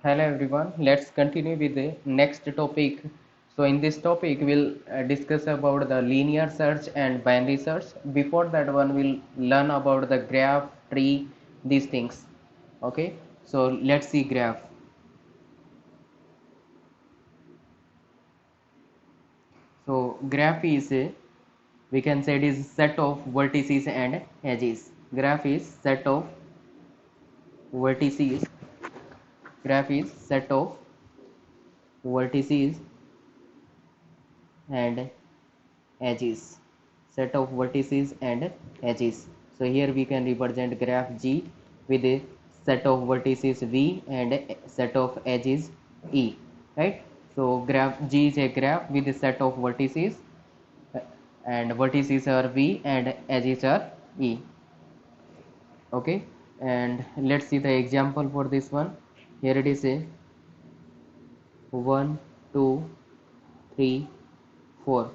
Hello everyone. Let's continue with the next topic. So in this topic we'll discuss about the linear search and binary search. Before that one we'll learn about the graph, tree, these things. Okay. So let's see graph. So graph is we can say it is set of vertices and edges. Graph is set of vertices. Graph is set of vertices and edges, set of vertices and edges. So here we can represent graph G with a set of vertices V and a set of edges E, right? So graph G is a graph with a set of vertices and vertices are V and edges are E. Okay, and let's see the example for this one. Here it is a 1 2 3 4.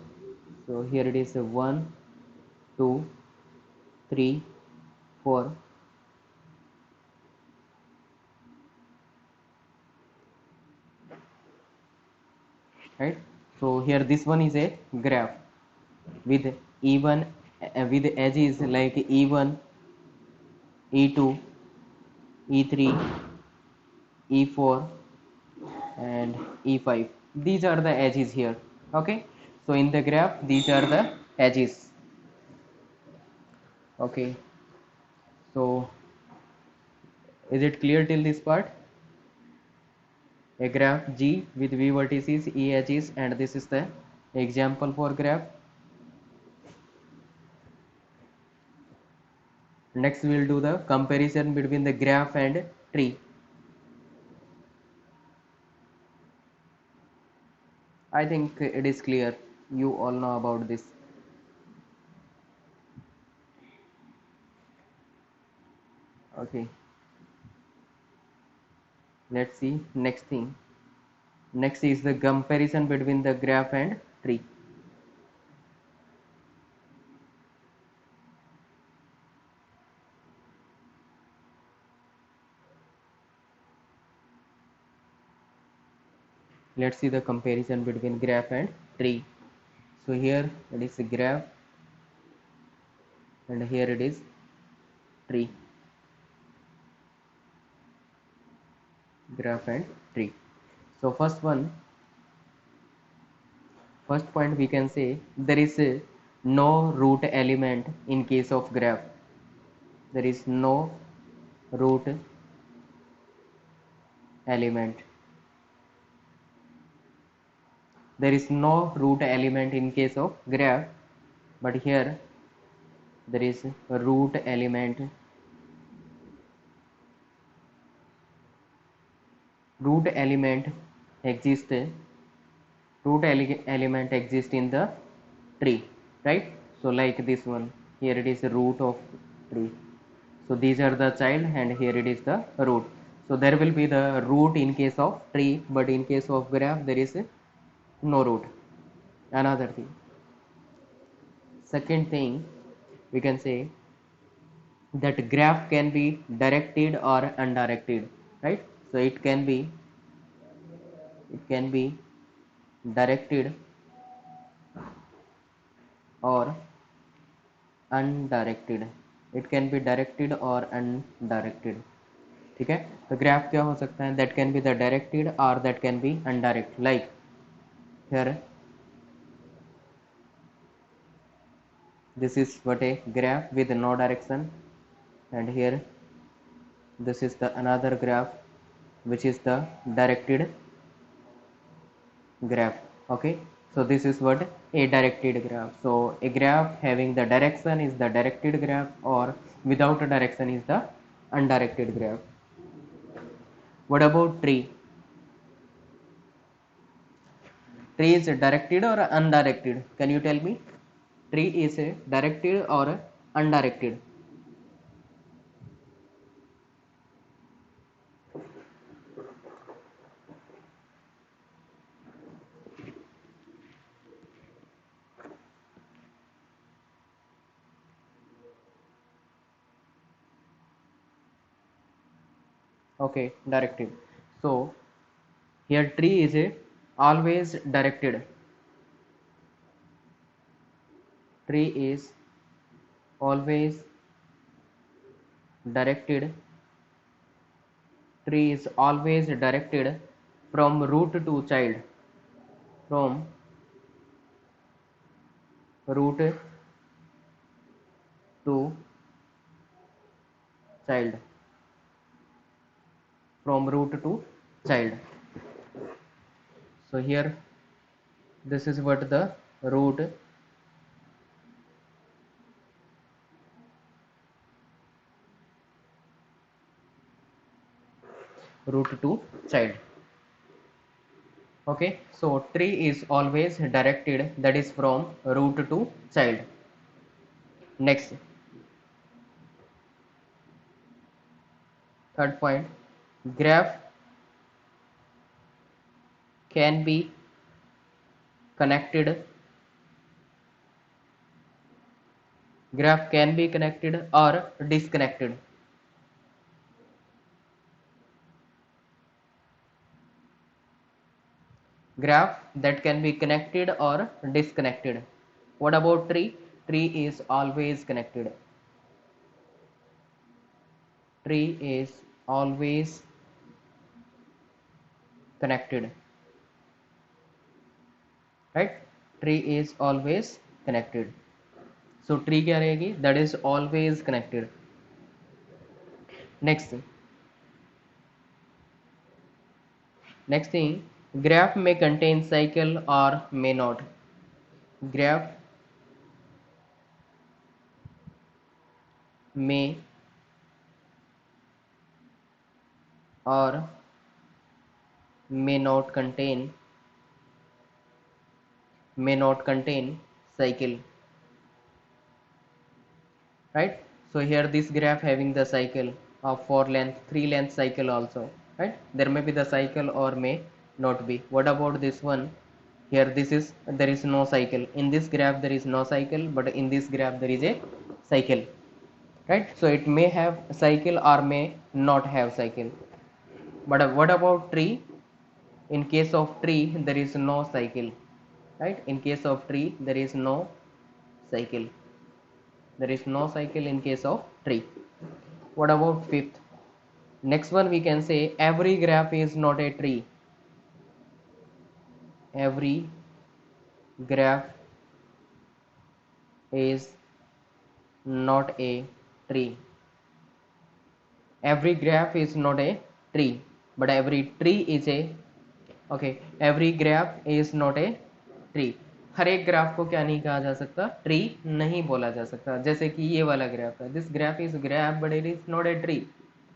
So here it is a 1 2 3 4, right? So here this one is a graph with e1 with edges like e1, e2, e3, e4 and e5. These are the edges here. Okay, so in the graph these are the edges. Okay, so is it clear till this part? A graph G with V vertices, E edges, and this is the example for graph. Next we will do the comparison between the graph and tree. I think it is clear. You all know about this. Okay, let's see next thing. Next is the comparison between the graph and tree. Let's see the comparison between graph and tree. So here it is a graph and here it is tree. Graph and tree. So first point we can say there is no root element in case of graph. There is no root element. There is no root element in case of graph, but here there is a root element. Root element exists. Element exists in the tree, right? So like this one, here it is the root of tree. So these are the child and here it is the root. So there will be the root in case of tree, but in case of graph there is no root. Another thing. Second thing, we can say that graph can be directed or undirected, right? So it can be directed or undirected. It can be directed or undirected. ठीक है, तो graph क्या हो सकता है? That can be the directed or that can be undirected. Like here this is what a graph with no direction, and here this is the another graph which is the directed graph. Okay, so this is what a directed graph. So a graph having the direction is the directed graph, or without a direction is the undirected graph. What about tree? Tree is directed or undirected? Can you tell me? Tree is directed or undirected? Okay, directed. So Here tree is a always directed. Tree is always directed. Tree is always directed from root to child. From root to child. From root to child. So here this is what the root to child. Okay, so tree is always directed, that is from root to child. Next, third point, graph can be connected. Graph can be connected or disconnected. Graph that can be connected or disconnected. What about tree? Tree is always connected. Tree is always connected, right? Tree is always connected. So tree क्या रहेगी? That is always connected. Next, next thing, graph may contain cycle or may not. Graph may or may not contain cycle, right? So here this graph having the cycle of 4 length, 3 length cycle also, right? There may be the cycle or may not be. What about this one? Here this is, there is no cycle in this graph, there is no cycle, but in this graph there is a cycle, right? So it may have cycle or may not have cycle. But what about tree? In case of tree there is no cycle, right? In case of tree there is no cycle. There is no cycle in case of tree. What about fifth? Next one we can say every graph is not a tree. Every graph is not a tree. Every graph is not a tree, but every tree is a, okay, every graph is not a tree. हर एक graph को क्या नहीं कहा जा सकता? Tree नहीं बोला जा सकता. जैसे कि ये वाला ग्राफ है, this graph is graph but it is not a tree,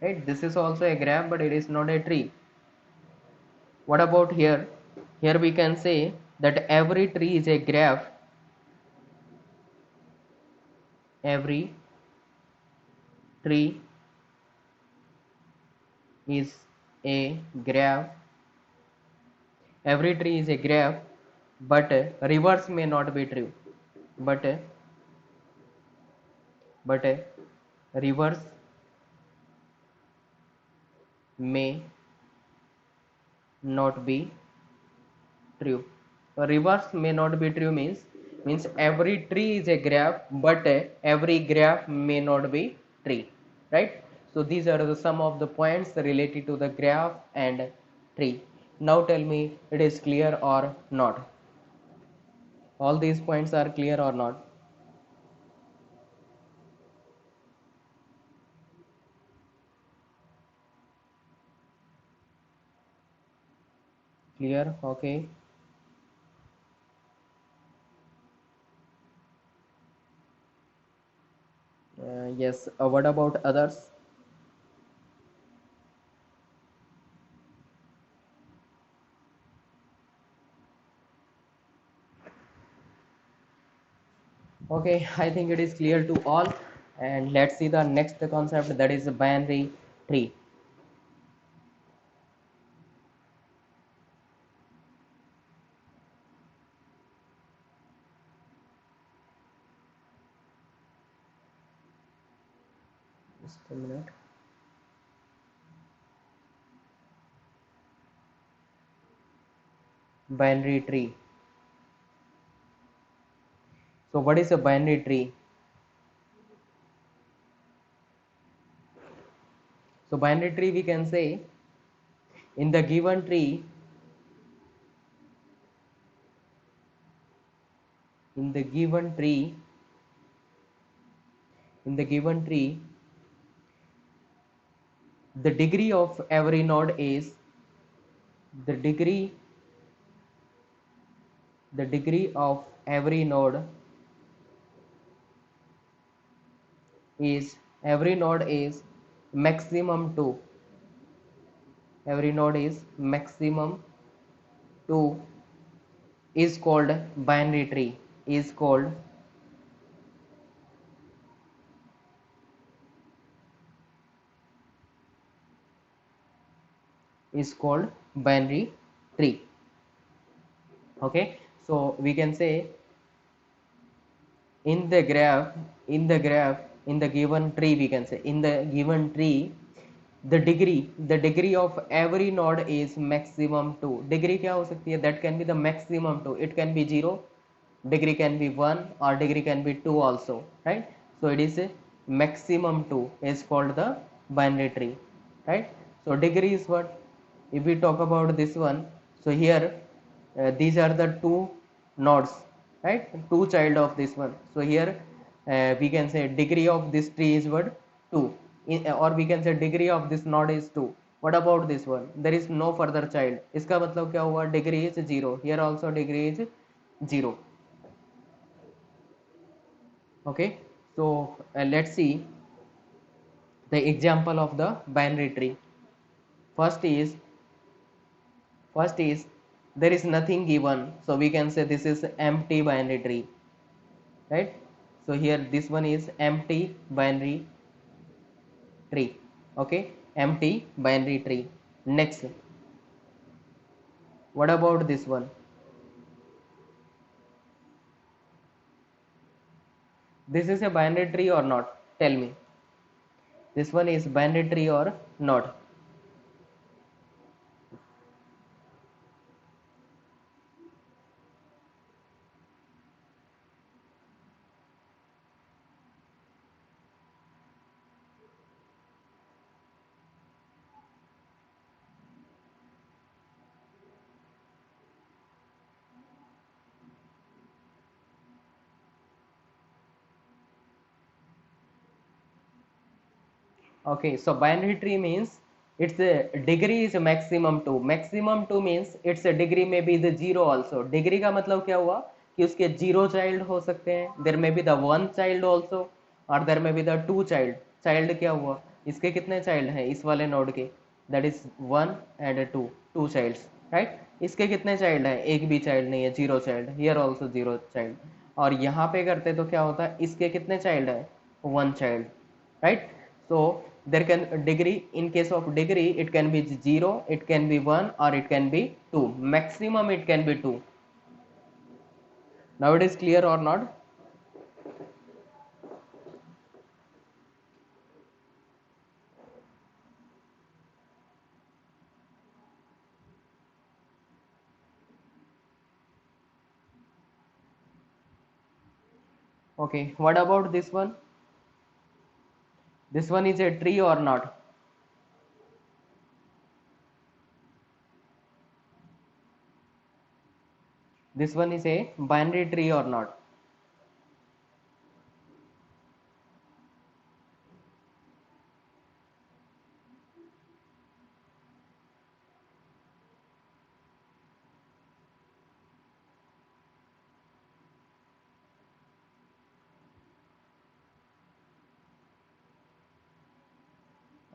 right? This is also a graph but it is not a tree. What about here? Here we can say that every tree is a graph. Every tree is a graph. Every tree is a graph, but reverse may not be true. But reverse may not be true. Reverse may not be true means every tree is a graph, but every graph may not be tree, right? So these are the some of the points related to the graph and tree. Now tell me, it is clear or not? All these points are clear or not? Clear? Okay. Yes. What about others? Okay, I think it is clear to all. And let's see the next concept, that is binary tree. Just a minute. binary tree. So what is a binary tree? So binary tree, we can say, in the given tree, in the given tree, in the given tree, the degree of every node is the degree of every node is maximum 2. Every node is maximum 2 is called binary tree, is called binary tree. Okay, so we can say in the graph, in the given tree, we can say in the given tree, the degree of every node is maximum 2. Degree क्या हो सकती है? That can be the maximum 2. It can be 0, degree can be 1, or degree can be 2 also, right? So it is a maximum 2 is called the binary tree, right? So degree is what? If we talk about this one, so here these are the two nodes, right? Two child of this one. So here we can say degree of this tree is what? 2. Or we can say degree of this node is 2. What about this one? There is no further child. इसका मतलब क्या हुआ? Degree is 0. Here also degree is 0. Okay, so let's see the example of the binary tree. First is there is nothing given, so we can say this is empty binary tree, right? So here this one is empty binary tree. Okay, empty binary tree. Next, what about this one? This is a binary tree or not? Tell me, this one is binary tree or not? Okay, so binary tree means its degree is maximum 2. Maximum 2 means its degree may be the 0 also. Degree का मतलब क्या हुआ कि उसके 0 child हो सकते हैं, देर में बी द 1 चाइल्ड ऑल्सो, और देर में बी द 2 चाइल्ड. चाइल्ड क्या हुआ? इसके कितने चाइल्ड हैं इस वाले नोड के? That is 1 and 2, 2 childs, right? इसके कितने चाइल्ड हैं? एक भी चाइल्ड नहीं है, 0 चाइल्ड. Here also 0 child. और यहाँ पे करते तो क्या होता है? इसके कितने चाइल्ड हैं? 1 child, right? So there can degree, in case of degree, it can be 0, it can be 1, or it can be 2. Maximum it can be 2. Now it is clear or not? Okay, what about this one? This one is a tree or not? This one is a binary tree or not?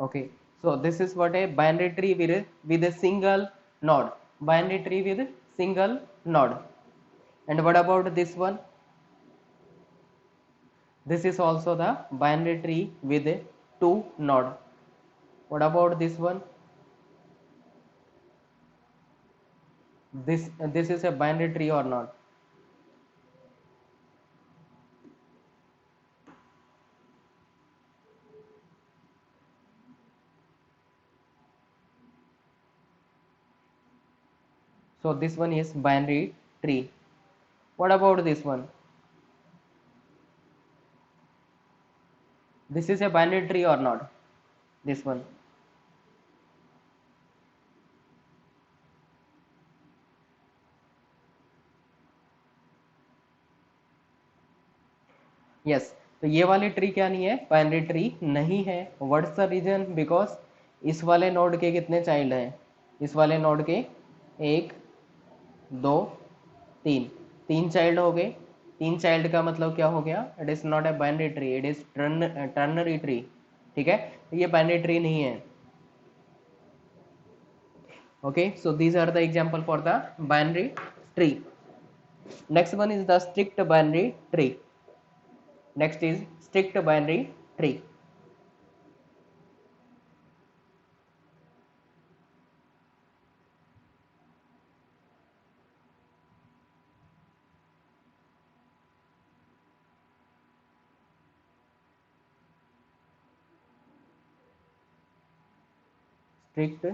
Okay, so this is what a binary tree with a single node. Binary tree with single node. And what about this one? This is also the binary tree with a 2 node. What about this one? This is a binary tree or not? So this one is binary tree. What about this one? This is a binary tree or not? This one. Yes, तो ये वाली tree क्या नहीं है, binary tree नहीं है. What's the reason? Because इस वाले नोड के कितने चाइल्ड हैं? इस वाले नोड के एक, दो, तीन, तीन चाइल्ड हो गए. तीन चाइल्ड का मतलब क्या हो गया? It is not a binary tree, it is ternary tree. ठीक है, तो ये बाइनरी ट्री नहीं है. Okay, so these are the example for the binary tree. Next one is the strict binary tree. Next is strict binary tree. Strict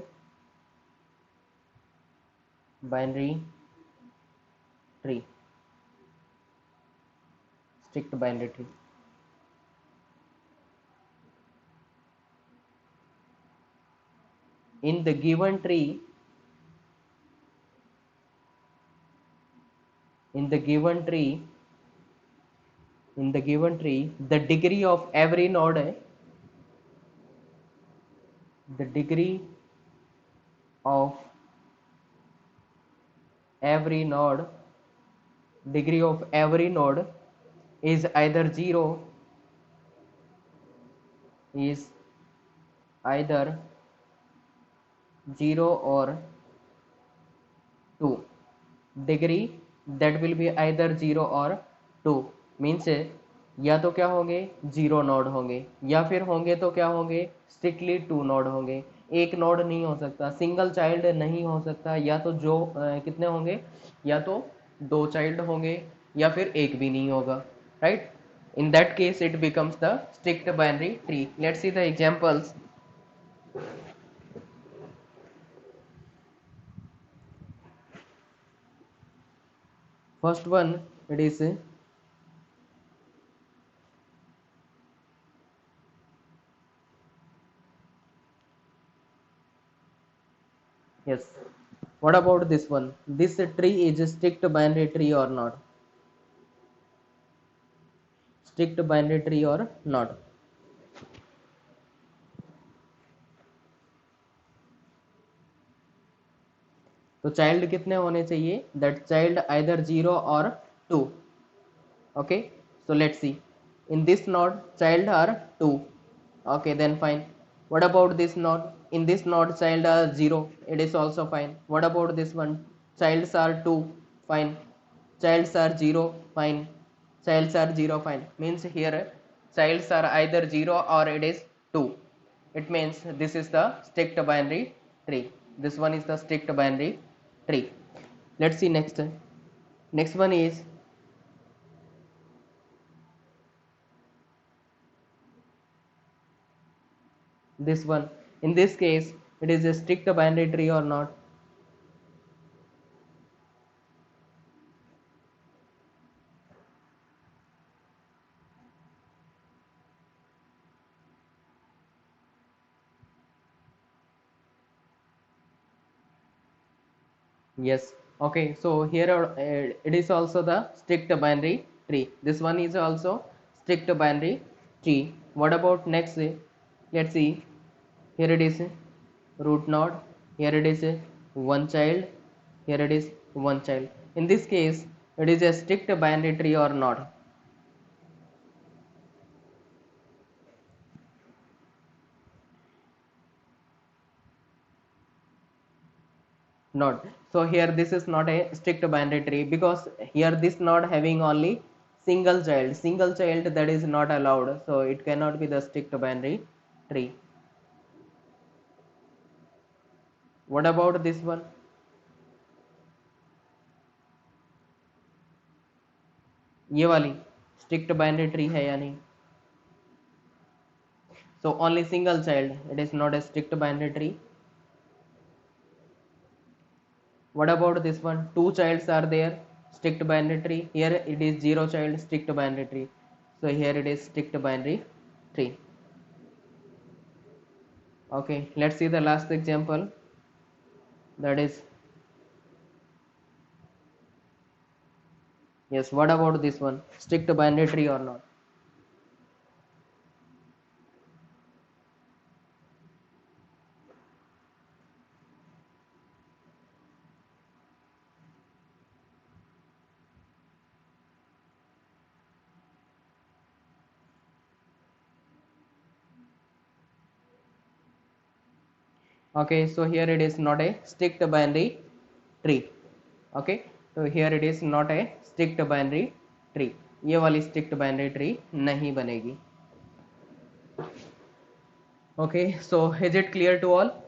binary tree. Strict binary tree. In the given tree, in the given tree, in the given tree, the degree of every node, the degree of every node, degree of every node is either 0, is either 0 or 2. Degree that will be either 0 और 2 means या तो क्या होंगे, 0 node होंगे, या फिर होंगे तो क्या होंगे, स्ट्रिक्टली 2 नोड होंगे. एक नोड नहीं हो सकता, सिंगल चाइल्ड नहीं हो सकता, या तो जो कितने होंगे, या तो दो चाइल्ड होंगे या फिर एक भी नहीं होगा. Right, in that case it becomes the strict binary tree. Let's see the examples. First one, it is yes. What about this one? This tree is a strict binary tree or not? Strict binary tree or not? तो child कितने होने चाहिए? That child either 0 और 2. Okay, so let's see. In this node child are 2. Okay, then fine. What about this node? In this node child are 0, it is also fine. What about this one? Childs are 2, fine. Childs are 0, fine. Childs are 0, fine. Means here childs are either 0 or it is 2. It means this is the strict binary tree. This one is the strict binary tree. Let's see next. Next one is this one. In this case it is a strict binary tree or not? Yes. Okay, so here it is also the strict binary tree. This one is also strict binary tree. What about next? Let's see. Here it is root node. Here it is one child. Here it is one child. In this case it is a strict binary tree or not? Not. So here this is not a strict binary tree, because here this node having only single child. Single child, that is not allowed, so it cannot be the strict binary tree. What about this one? ये वाली strict binary tree है या नहीं? So only single child, it is not a strict binary tree. What about this one? Two childs are there, strict binary tree. Here it is zero child, strict binary tree. So here it is strict binary tree. Okay, let's see the last example. That is, yes, what about this one? Strict binary tree or not? Okay, so here it is not a strict binary tree. Okay, so here it is not a strict binary tree. ये वाली strict binary tree नहीं बनेगी. Okay, so is it clear to all?